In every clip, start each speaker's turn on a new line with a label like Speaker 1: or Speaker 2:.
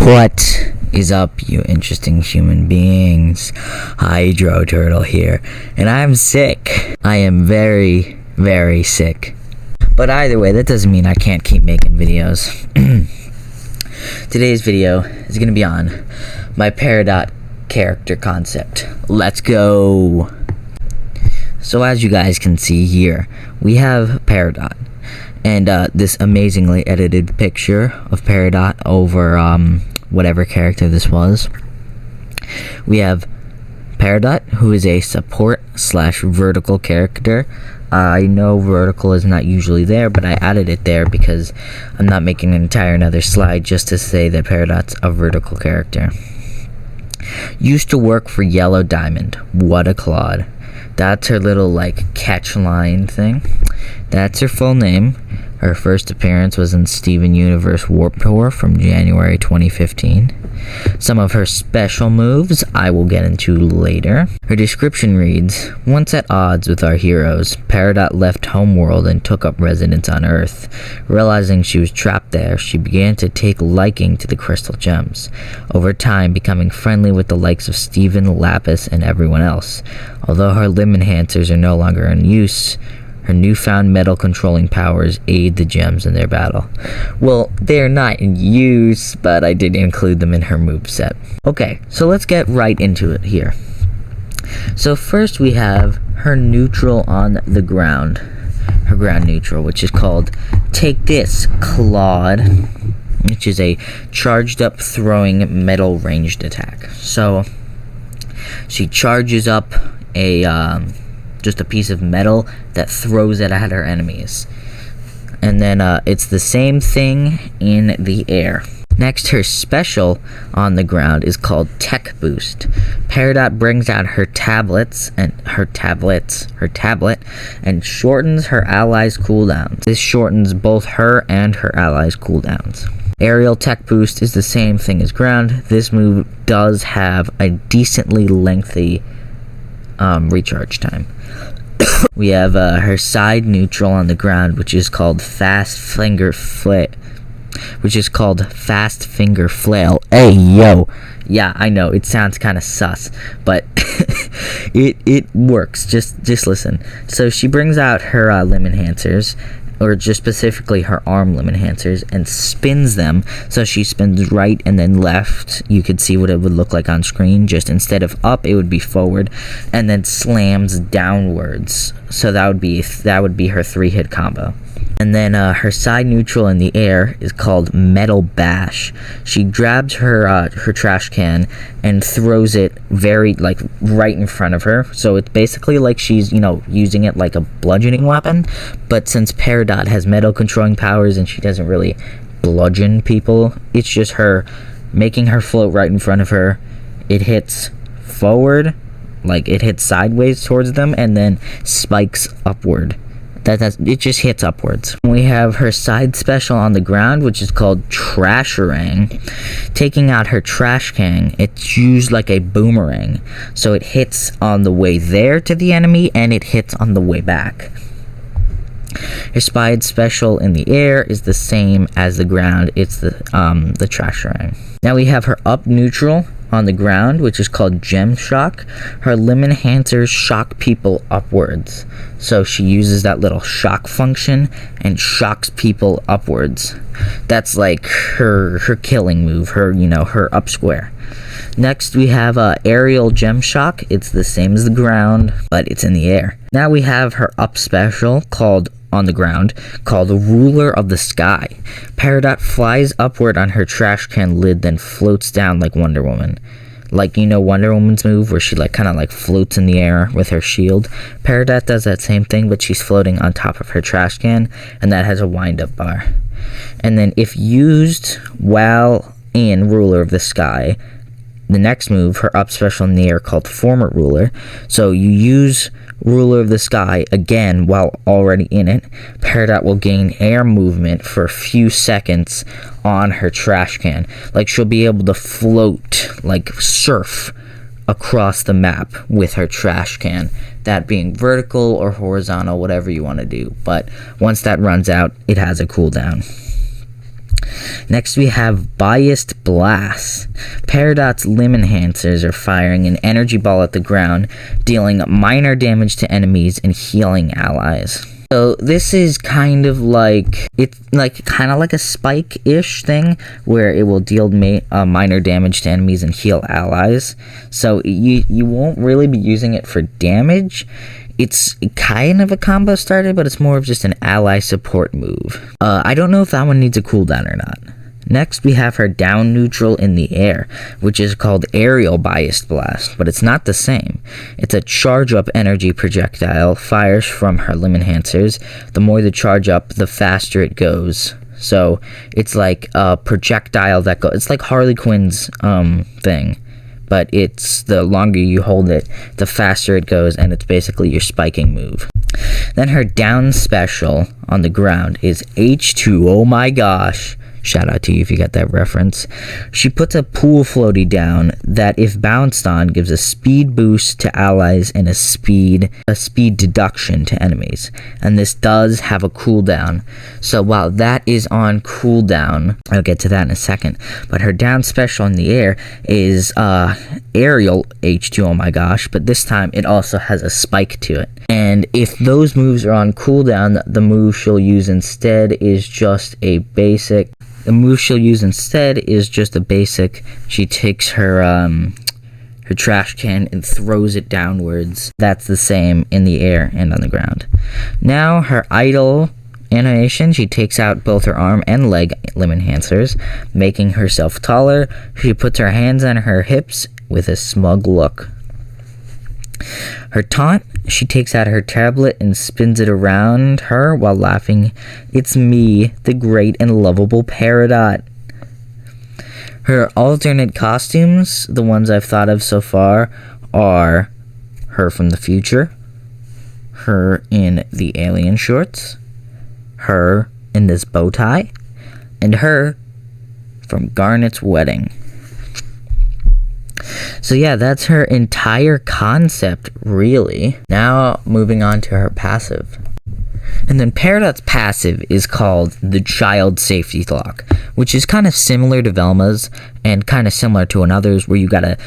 Speaker 1: What is up, you interesting human beings? Hydro Turtle here, and I'm sick. I am very, very sick. But either way, that doesn't mean I can't keep making videos. Today's video is going to be on my Peridot character concept. Let's go! So as you guys can see here, we have Peridot. And this amazingly edited picture of Peridot over whatever character this was. We have Peridot, who is a support / vertical character. I know vertical is not usually there, but I added it there because I'm not making an entire another slide just to say that Peridot's a vertical character. Used to work for Yellow Diamond. What a clod. That's her little catch line thing. That's her full name. Her first appearance was in Steven Universe Warp Tour from January 2015. Some of her special moves I will get into later. Her description reads, once at odds with our heroes, Peridot left homeworld and took up residence on Earth. Realizing she was trapped there, she began to take liking to the crystal gems, over time becoming friendly with the likes of Steven, Lapis, and everyone else. Although her limb enhancers are no longer in use, her newfound metal controlling powers aid the gems in their battle. Well, they're not in use, but I did include them in her moveset. Okay, so let's get right into it here. So first we have her neutral on the ground. Her ground neutral, which is called Take This, Claude, which is a charged up throwing metal ranged attack. So she charges up just a piece of metal that throws it at her enemies. And then it's the same thing in the air. Next, her special on the ground is called Tech Boost. Peridot brings out her tablet and shortens her allies' cooldowns. This shortens both her and her allies' cooldowns. Aerial Tech Boost is the same thing as ground. This move does have a decently lengthy recharge time. We have her side neutral on the ground, which is called Fast Finger Flail. Hey yo, yeah, I know it sounds kind of sus, but it works. Just listen. So she brings out her limb enhancers, or just specifically her arm limb enhancers, and spins them. So she spins right and then left. You could see what it would look like on screen. Just instead of up, it would be forward, and then slams downwards. So that would be her 3-hit combo. And then her side neutral in the air is called Metal Bash. She grabs her trash can and throws it right in front of her. So it's basically like she's, using it like a bludgeoning weapon. But since Peridot has metal controlling powers and she doesn't really bludgeon people, it's just her making her float right in front of her. It hits forward, it hits sideways towards them, and then spikes upward. It just hits upwards. We have her side special on the ground, which is called Trasherang. Taking out her trash can, it's used like a boomerang. So it hits on the way there to the enemy, and it hits on the way back. Her side special in the air is the same as the ground. It's the Trasherang. Now we have her up neutral on the ground, which is called Gem Shock. Her limb enhancers shock people upwards. So she uses that little shock function and shocks people upwards. That's like her killing move, her up square. Next we have Aerial Gem Shock. It's the same as the ground, but it's in the air. Now we have her up special on the ground called Ruler of the Sky. Peridot flies upward on her trash can lid, then floats down like Wonder Woman. Wonder Woman's move where she kind of floats in the air with her shield. Peridot does that same thing, but she's floating on top of her trash can, and that has a wind-up bar. And then if used while in Ruler of the Sky, the next move, her up special in the air called Former Ruler. So you use Ruler of the Sky again while already in it. Peridot will gain air movement for a few seconds on her trash can. She'll be able to float, surf across the map with her trash can. That being vertical or horizontal, whatever you want to do. But once that runs out, it has a cooldown. Next we have Biased Blast. Peridot's limb enhancers are firing an energy ball at the ground, dealing minor damage to enemies and healing allies. So this is kind of like, it's kind of like a spike-ish thing, where it will deal minor damage to enemies and heal allies. So you won't really be using it for damage. It's kind of a combo starter, but it's more of just an ally support move. I don't know if that one needs a cooldown or not. Next, we have her down neutral in the air, which is called Aerial Biased Blast, but it's not the same. It's a charge-up energy projectile, fires from her limb enhancers. The more the charge up, the faster it goes. So, it's like a projectile that goes... It's like Harley Quinn's thing, but it's the longer you hold it, the faster it goes, and it's basically your spiking move. Then her down special on the ground is H2, oh my gosh. Shout out to you if you got that reference. She puts a pool floaty down that, if bounced on, gives a speed boost to allies and a speed deduction to enemies. And this does have a cooldown. So while that is on cooldown, I'll get to that in a second. But her down special in the air is Aerial H2, oh my gosh. But this time it also has a spike to it. And if those moves are on cooldown, the move she'll use instead is just a basic... She takes her trash can and throws it downwards. That's the same in the air and on the ground. Now her idle animation, she takes out both her arm and leg limb enhancers, making herself taller. She puts her hands on her hips with a smug look. Her taunt, she takes out her tablet and spins it around her while laughing. It's me, the great and lovable Peridot. Her alternate costumes, the ones I've thought of so far, are her from the future, her in the alien shorts, her in this bow tie, and her from Garnet's wedding. So yeah, that's her entire concept, really. Now, moving on to her passive. And then Peridot's passive is called the Child Safety Lock, which is kind of similar to Velma's, and kind of similar to another's, where you gotta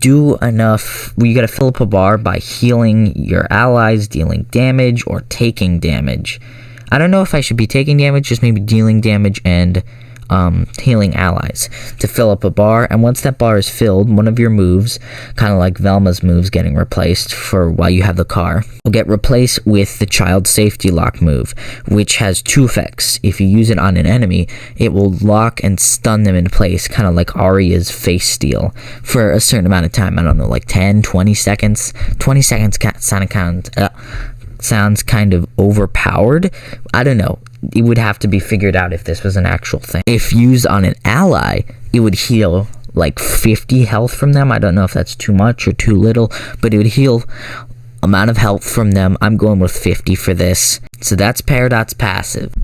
Speaker 1: fill up a bar by healing your allies, dealing damage, or taking damage. I don't know if I should be taking damage, just maybe dealing damage and healing allies to fill up a bar. And once that bar is filled, one of your moves, kind of like Velma's moves getting replaced for while you have the car, will get replaced with the Child Safety Lock move, which has two effects. If you use it on an enemy, it will lock and stun them in place, kind of like Arya's face steal, for a certain amount of time. I don't know, like 10, 20 seconds. 20 seconds sounds kind of overpowered. I don't know. It would have to be figured out if this was an actual thing. If used on an ally, it would heal like 50 health from them. I don't know if that's too much or too little, but it would heal amount of health from them. I'm going with 50 for this. So that's Peridot's passive.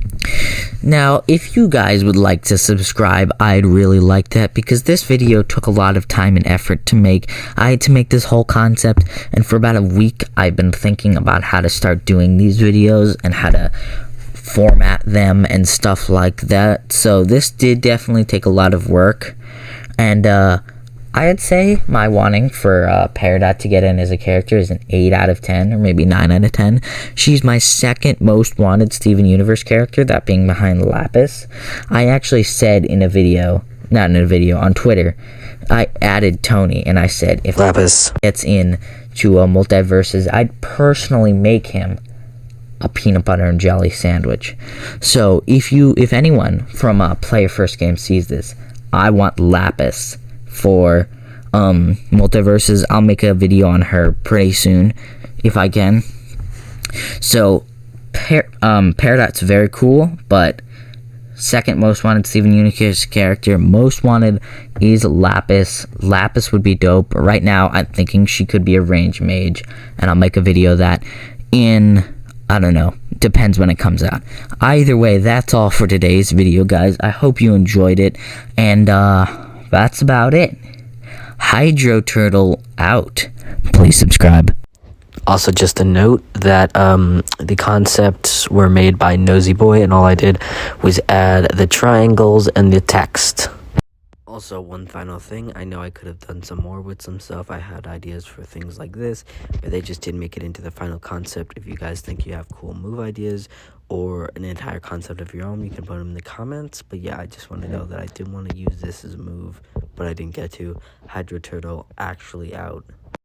Speaker 1: Now, if you guys would like to subscribe, I'd really like that, because this video took a lot of time and effort to make. I had to make this whole concept, and for about a week, I've been thinking about how to start doing these videos and how to format them and stuff like that. So this did definitely take a lot of work, and I'd say my wanting for Peridot to get in as a character is an 8 out of 10, or maybe 9 out of 10. She's my second most wanted Steven Universe character, that being behind Lapis. I actually said on Twitter, I added Tony, and I said if Lapis gets in to MultiVersus, I'd personally make him a peanut butter and jelly sandwich. So if anyone from Player First Game sees this, I want Lapis for MultiVersus. I'll make a video on her pretty soon if I can. So Peridot's very cool, but second most wanted Steven Universe character, most wanted is Lapis. Lapis would be dope. Right now I'm thinking she could be a range mage, and I'll make a video of that in, I don't know, depends when it comes out. Either way, that's all for today's video, guys. I hope you enjoyed it, and that's about it. Hydro Turtle out. Please subscribe.
Speaker 2: Also, just a note that the concepts were made by Nosy Boy, and all I did was add the triangles and the text. Also, one final thing, I know I could have done some more with some stuff. I had ideas for things like this, but they just didn't make it into the final concept. If you guys think you have cool move ideas or an entire concept of your own, you can put them in the comments. But yeah, I just want to know that I did want to use this as a move, but I didn't get to. Hydro Turtle actually out.